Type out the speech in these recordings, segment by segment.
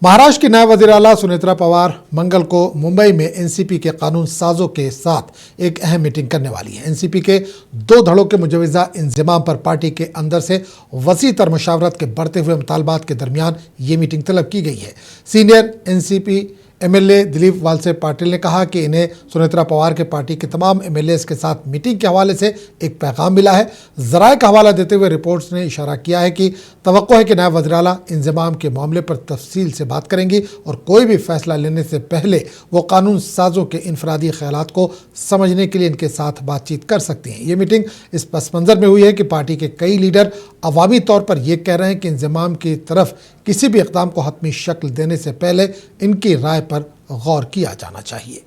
महाराष्ट्र की नए वज़ीर आला सुनेत्रा पवार मंगल को मुंबई में एनसीपी के कानून साजों के साथ एक अहम मीटिंग करने वाली है। एनसीपी के 2 धड़ों के मुजवजा इंजमाम पर पार्टी के अंदर से वसी तर मशावरत के बढ़ते हुए मुतालबात के दरमियान ये मीटिंग तलब की गई है। Senior NCP MLA Dilip Walse Patil ने कहा कि इन्हें सुनेत्रा पवार के पार्टी के तमाम एमएलए के साथ मीटिंग के हवाले से एक पैगाम मिला है। ज़राए का हवाला देते हुए रिपोर्ट्स ने इशारा किया है कि तवक्को है कि नायब वज़ीर आला इंज़माम के मामले पर तफसील से बात करेंगी और कोई भी फैसला लेने से पहले वो कानून साजों के इनफरादी ख्यालात को समझने के लिए इनके साथ बातचीत कर सकती हैं। ये मीटिंग इस पस मंज़र में हुई है कि पार्टी के कई लीडर अवामी तौर पर यह कह रहे हैं कि इंज़माम की तरफ किसी भी इक़दाम को हतमी शक्ल देने से पहले इनकी राय पर गौर किया जाना चाहिए।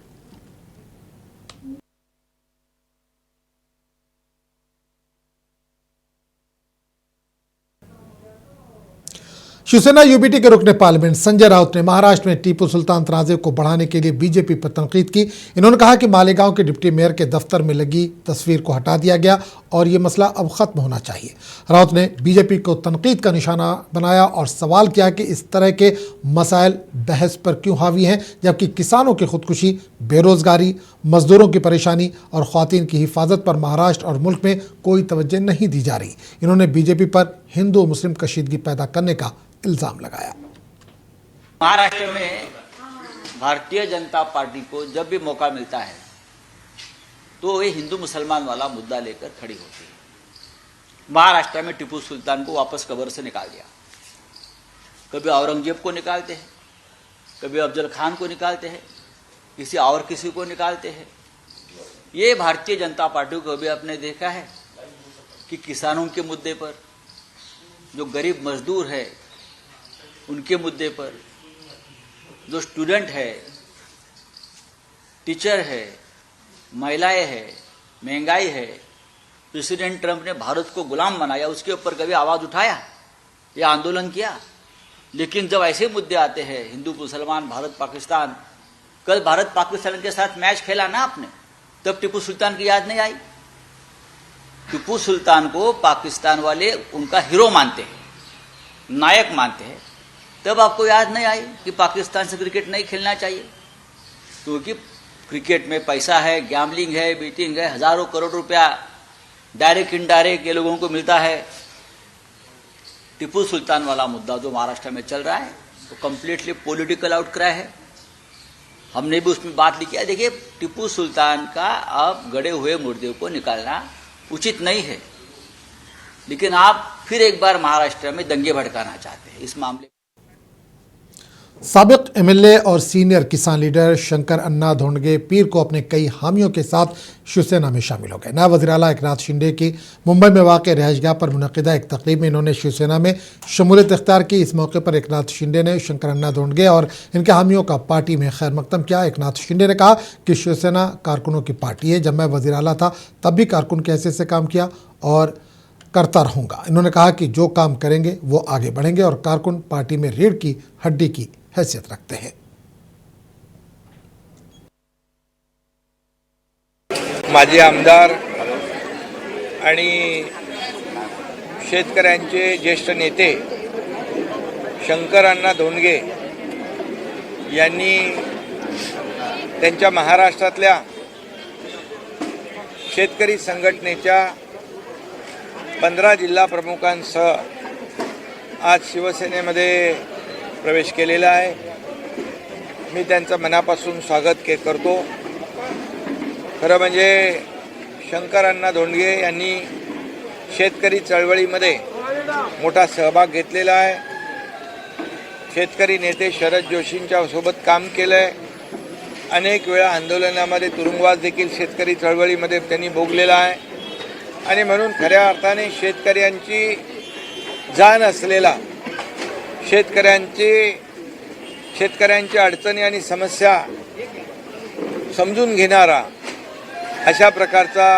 शिवसेना यूबीटी के रुकने पार्लियामेंट संजय राउत ने महाराष्ट्र में टीपू सुल्तान तनाज़े को बढ़ाने के लिए बीजेपी पर तनकीद की। इन्होंने कहा कि मालेगांव के डिप्टी मेयर के दफ्तर में लगी तस्वीर को हटा दिया गया और ये मसला अब खत्म होना चाहिए। राउत ने बीजेपी को तनकीद का निशाना बनाया और सवाल किया कि इस तरह के मसाइल बहस पर क्यों हावी हैं, जबकि किसानों की खुदकुशी, बेरोजगारी, मजदूरों की परेशानी और ख्वातीन की हिफाजत पर महाराष्ट्र और मुल्क में कोई तवज्जो नहीं दी जा रही। इन्होंने बीजेपी पर हिंदू मुस्लिम कशीदगी पैदा करने का इल्जाम लगाया। महाराष्ट्र में भारतीय जनता पार्टी को जब भी मौका मिलता है तो ये हिंदू मुसलमान वाला मुद्दा लेकर खड़ी होती है। महाराष्ट्र में टीपू सुल्तान को वापस कब्र से निकाल दिया, कभी औरंगजेब को निकालते हैं, कभी अफजल खान को निकालते हैं, किसी को निकालते हैं। ये भारतीय जनता पार्टी को भी आपने देखा है कि किसानों के मुद्दे पर, जो गरीब मजदूर है उनके मुद्दे पर, जो स्टूडेंट है, टीचर है, महिलाएं है, महंगाई है, प्रेसिडेंट ट्रंप ने भारत को गुलाम बनाया, उसके ऊपर कभी आवाज उठाया या आंदोलन किया? लेकिन जब ऐसे मुद्दे आते हैं, हिंदू मुसलमान, भारत पाकिस्तान, कल भारत पाकिस्तान के साथ मैच खेला ना आपने, तब टीपू सुल्तान की याद नहीं आई? टीपू सुल्तान को पाकिस्तान वाले उनका हीरो मानते हैं, नायक मानते हैं, तब आपको याद नहीं आई कि पाकिस्तान से क्रिकेट नहीं खेलना चाहिए? क्योंकि क्रिकेट में पैसा है, गैम्बलिंग है, बीटिंग है, हजारों करोड़ रुपया डायरेक्ट इनडायरेक्ट ये लोगों को मिलता है। टीपू सुल्तान वाला मुद्दा जो महाराष्ट्र में चल रहा है वो कंप्लीटली पॉलिटिकल आउटक्राई है। हमने भी उसमें बात लिखी है। देखिए, टीपू सुल्तान का अब गड़े हुए मुर्दे को निकालना उचित नहीं है, लेकिन आप फिर एक बार महाराष्ट्र में दंगे भड़काना चाहते हैं इस मामले। साबिक एमएलए और सीनियर किसान लीडर शंकर अन्ना धोंडगे पीर को अपने कई हामियों के साथ शिवसेना में शामिल हो गए। नायब वज़ीर आला एकनाथ शिंदे की मुंबई में वाक़ रिहाइशगाह पर मुनक़िदा एक तक़रीब में इन्होंने शिवसेना में शमूलियत इख्तियार की। इस मौके पर एकनाथ शिंदे ने शंकर अन्ना धोंडगे और इनके हामियों का पार्टी में खैर मकदम किया। एकनाथ शिंदे ने कहा कि शिवसेना कारकुनों की पार्टी है। जब मैं वज़ीर आला था तब भी कारकुन की हैसियत से काम किया और करता रहूँगा। इन्होंने कहा कि जो काम करेंगे वो आगे बढ़ेंगे और कारकुन पार्टी में रीढ़ की हड्डी की हैसियत रखते हैं। माजी आमदार आणि शेतकऱ्यांचे ज्येष्ठ नेते शंकर अण्णा धोंडगे यांनी त्यांच्या महाराष्ट्रातल्या शेतकरी संघटनेच्या 15 जिल्हा प्रमुखांसह आज शिवसेनेमध्ये प्रवेश केलेला आहे। मी त्यांचं मनापासून स्वागत करतो। खरं म्हणजे शंकर अण्णा धोंडगे यांनी शेतकरी चळवळीमध्ये मोठा सहभाग घेतलेला आहे। शेतकरी नेते शरद जोशींच्या सोबत काम केलंय। अनेक वेळा आंदोलनामध्ये तुरुंगवास देखील शेतकरी चळवळीमध्ये त्यांनी भोगलेला आहे आणि म्हणून खऱ्या अर्थाने शेतकऱ्यांची जाण असलेला, शेतकऱ्यांच्या अडचणी आणि समस्या समजून घेणारा अशा प्रकारचा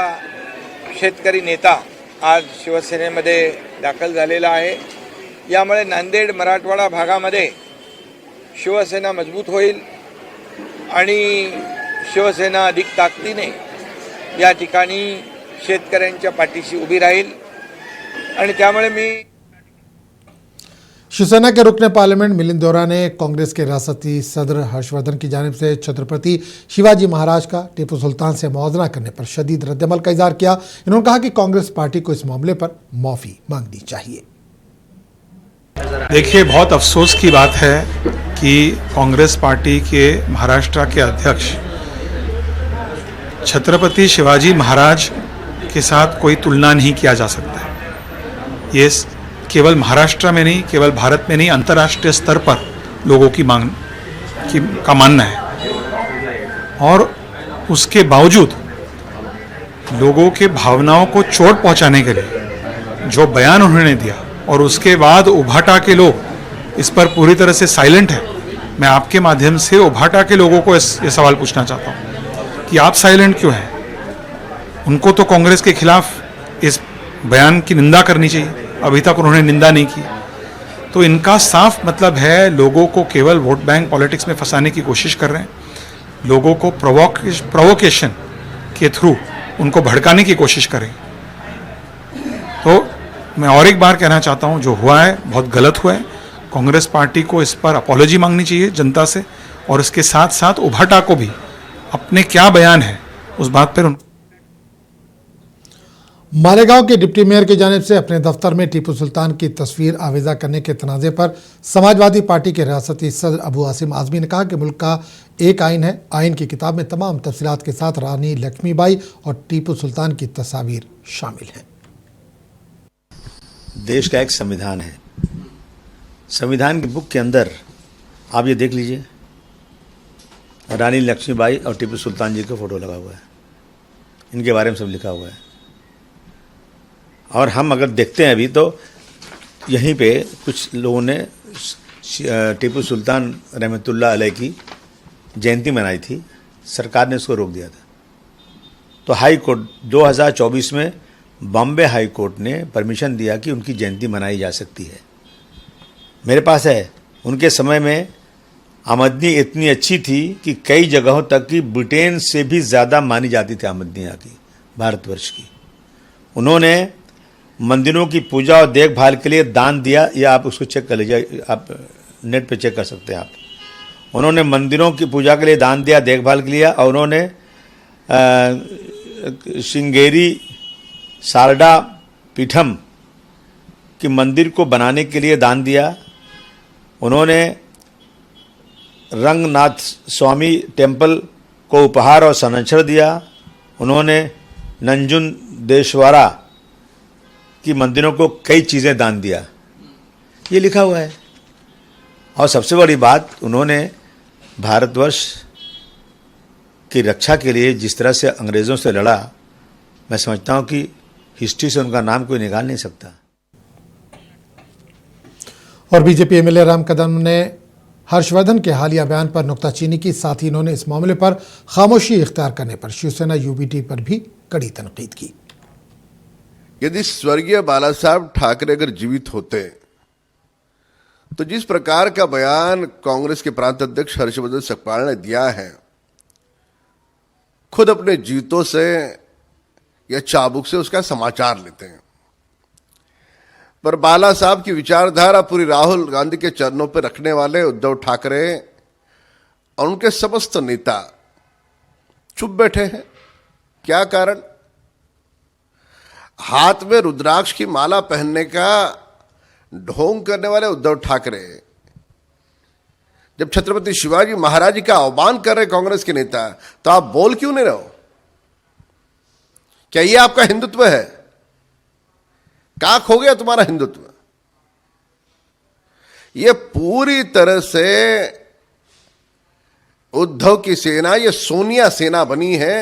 शेतकरी नेता आज शिवसेनेमध्ये दाखल झालेला आहे। यामुळे नांदेड मराठवाडा भागामध्ये शिवसेना मजबूत होईल आणि शिवसेना अधिक ताकदीने या ठिकाणी शेतकऱ्यांच्या पाठीशी उभी राहील आणि त्यामुळे मी शिवसेना के रुकने पार्लियामेंट मिलिंद देवरा ने कांग्रेस के रियासती सदर हर्षवर्धन की जानिब से छत्रपति शिवाजी महाराज का टीपू सुल्तान से मुआवजा करने पर शदीद रद्दअमल का इजहार किया। इन्होंने कहा कि कांग्रेस पार्टी को इस मामले पर माफी मांगनी चाहिए। देखिए, बहुत अफसोस की बात है कि कांग्रेस पार्टी के महाराष्ट्र के अध्यक्ष छत्रपति शिवाजी महाराज के साथ कोई तुलना नहीं किया जा सकता है। ये केवल महाराष्ट्र में नहीं, केवल भारत में नहीं, अंतर्राष्ट्रीय स्तर पर लोगों की मांग का मानना है। और उसके बावजूद लोगों के भावनाओं को चोट पहुंचाने के लिए जो बयान उन्होंने दिया और उसके बाद उभाटा के लोग इस पर पूरी तरह से साइलेंट है। मैं आपके माध्यम से उभाटा के लोगों को ये सवाल पूछना चाहता हूँ कि आप साइलेंट क्यों हैं? उनको तो कांग्रेस के खिलाफ इस बयान की निंदा करनी चाहिए। अभी तक उन्होंने निंदा नहीं की। तो इनका साफ मतलब है लोगों को केवल वोट बैंक पॉलिटिक्स में फंसाने की कोशिश कर रहे हैं, लोगों को प्रोवोकेशन के थ्रू उनको भड़काने की कोशिश करें। तो मैं और एक बार कहना चाहता हूं, जो हुआ है बहुत गलत हुआ है। कांग्रेस पार्टी को इस पर अपॉलॉजी मांगनी चाहिए जनता से, और इसके साथ साथ उभाटा को भी अपने क्या बयान है उस बात पर मालेगांव के डिप्टी मेयर की जानिब से अपने दफ्तर में टीपू सुल्तान की तस्वीर आवेजा करने के तनाज़े पर समाजवादी पार्टी के रियासती सदर अबू आसिम आज़मी ने कहा कि मुल्क का एक आइन है। आइन की किताब में तमाम तफसीलात के साथ रानी लक्ष्मीबाई और टीपू सुल्तान की तस्वीर शामिल हैं। देश का एक संविधान है। संविधान की बुक के अंदर आप ये देख लीजिए, रानी लक्ष्मीबाई और टीपू सुल्तान जी का फोटो लगा हुआ है। इनके बारे में सब लिखा हुआ है। और हम अगर देखते हैं अभी तो यहीं पे कुछ लोगों ने टीपू सुल्तान रहमतुल्लाह अलैह की जयंती मनाई थी, सरकार ने उसको रोक दिया था। तो हाई कोर्ट 2024 में बॉम्बे हाई कोर्ट ने परमिशन दिया कि उनकी जयंती मनाई जा सकती है। मेरे पास है, उनके समय में आमदनी इतनी अच्छी थी कि कई जगहों तक की ब्रिटेन से भी ज़्यादा मानी जाती थी आमदनी यहाँ की, भारतवर्ष की। उन्होंने मंदिरों की पूजा और देखभाल के लिए दान दिया, या आप उसको चेक कर लीजिए, आप नेट पे चेक कर सकते हैं आप। उन्होंने मंदिरों की पूजा के लिए दान दिया, देखभाल के लिए, और उन्होंने श्रृंगेरी शारदा पीठम की मंदिर को बनाने के लिए दान दिया। उन्होंने रंगनाथ स्वामी टेम्पल को उपहार और संरक्षण दिया। उन्होंने नंजुंडेश्वरा की मंदिरों को कई चीज़ें दान दिया, ये लिखा हुआ है। और सबसे बड़ी बात, उन्होंने भारतवर्ष की रक्षा के लिए जिस तरह से अंग्रेज़ों से लड़ा, मैं समझता हूँ कि हिस्ट्री से उनका नाम कोई निकाल नहीं सकता। और बीजेपी एमएलए राम कदम ने हर्षवर्धन के हालिया बयान पर नुक्ताचीनी की, साथ ही इन्होंने इस मामले पर खामोशी इख्तियार करने पर शिवसेना यूबीटी पर भी कड़ी तनकीद की। यदि स्वर्गीय बाला साहब ठाकरे अगर जीवित होते तो जिस प्रकार का बयान कांग्रेस के प्रांत अध्यक्ष हर्षवर्धन सकपाल ने दिया है, खुद अपने जीतों से या चाबुक से उसका समाचार लेते हैं। पर बाला साहब की विचारधारा पूरी राहुल गांधी के चरणों पर रखने वाले उद्धव ठाकरे और उनके समस्त नेता चुप बैठे हैं। क्या कारण? हाथ में रुद्राक्ष की माला पहनने का ढोंग करने वाले उद्धव ठाकरे जब छत्रपति शिवाजी महाराज जी का आह्वान कर रहे कांग्रेस के नेता, तो आप बोल क्यों नहीं रहे हो? क्या ये आपका हिंदुत्व है? कहां खो गया तुम्हारा हिंदुत्व? ये पूरी तरह से उद्धव की सेना, ये सोनिया सेना बनी है।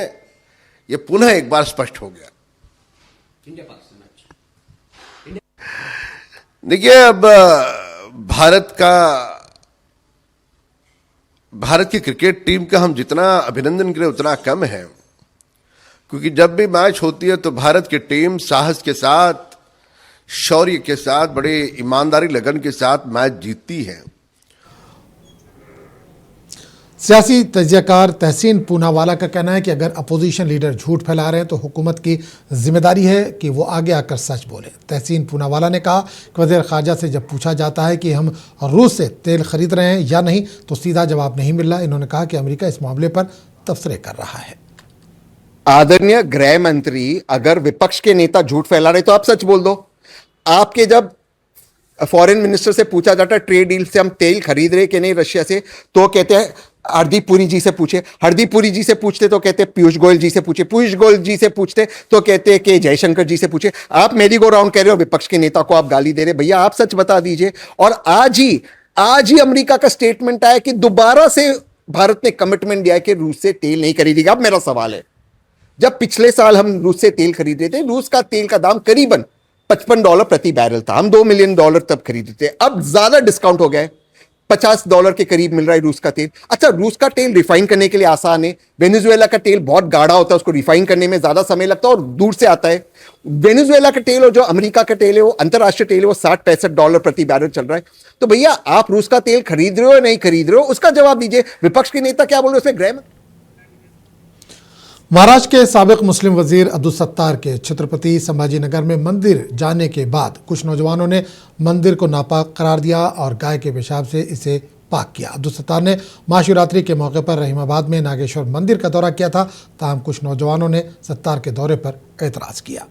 ये पुनः एक बार स्पष्ट हो गया। देखिए, अब भारत की क्रिकेट टीम का हम जितना अभिनंदन करें उतना कम है, क्योंकि जब भी मैच होती है तो भारत की टीम साहस के साथ, शौर्य के साथ, बड़े ईमानदारी लगन के साथ मैच जीतती है। सियासी तजियाकार तहसीन पूनावाला का कहना है कि अगर अपोजिशन लीडर झूठ फैला रहे हैं तो हुकूमत की जिम्मेदारी है कि वो आगे आकर सच बोले। तहसीन पूनावाला ने कहा कि वज़ीर ख़ारजा से जब पूछा जाता है कि हम रूस से तेल खरीद रहे हैं या नहीं तो सीधा जवाब नहीं मिल रहा। इन्होंने कहा कि अमेरिका इस मामले पर तबसरे कर रहा है। आदरणीय गृह मंत्री, अगर विपक्ष के नेता झूठ फैला रहे तो आप सच बोल दो। आपके जब फॉरेन मिनिस्टर से पूछा जाता है ट्रेड डील से हम तेल खरीद रहे कि नहीं रशिया से, तो कहते हैं हरदीप पुरी जी से पूछे। हरदीप पुरी जी से पूछते तो कहते पीयूष गोयल जी से पूछे। पीयूष गोयल जी से पूछते तो कहते कि जयशंकर जी से पूछे। आप मेरी गो राउंड कह रहे हो, विपक्ष के नेता को आप गाली दे रहे। भैया आप सच बता दीजिए। और आज ही अमेरिका का स्टेटमेंट आया कि दोबारा से भारत ने कमिटमेंट दिया है कि रूस से तेल नहीं खरीदेगा। अब मेरा सवाल है, जब पिछले साल हम रूस से तेल खरीदे थे, रूस का तेल का दाम करीबन $55 प्रति बैरल था। हम $2 मिलियन तब खरीदे थे। अब ज्यादा डिस्काउंट हो गया है, $50 के करीब मिल रहा है रूस का तेल। अच्छा, रूस का तेल रिफाइन करने के लिए आसान है। वेनेजुएला का तेल बहुत गाढ़ा होता है, उसको रिफाइन करने में ज्यादा समय लगता है और दूर से आता है। वेनेजुएला का तेल और जो अमेरिका का तेल है, वो अंतरराष्ट्रीय तेल है, वो $60-65 प्रति बैरल चल रहा है। तो भैया आप रूस का तेल खरीद रहे हो या नहीं खरीद रहे हो, उसका जवाब दीजिए। विपक्ष के नेता क्या बोल रहे हो उसमें गृह महाराष्ट्र के साबिक मुस्लिम वजीर अब्दुल सत्तार के छत्रपति संभाजी नगर में मंदिर जाने के बाद कुछ नौजवानों ने मंदिर को नापाक करार दिया और गाय के पेशाब से इसे पाक किया। अब्दुल सत्तार ने महाशिवरात्रि के मौके पर रहीमाबाद में नागेश्वर मंदिर का दौरा किया था, ताहम कुछ नौजवानों ने सत्तार के दौरे पर एतराज़ किया।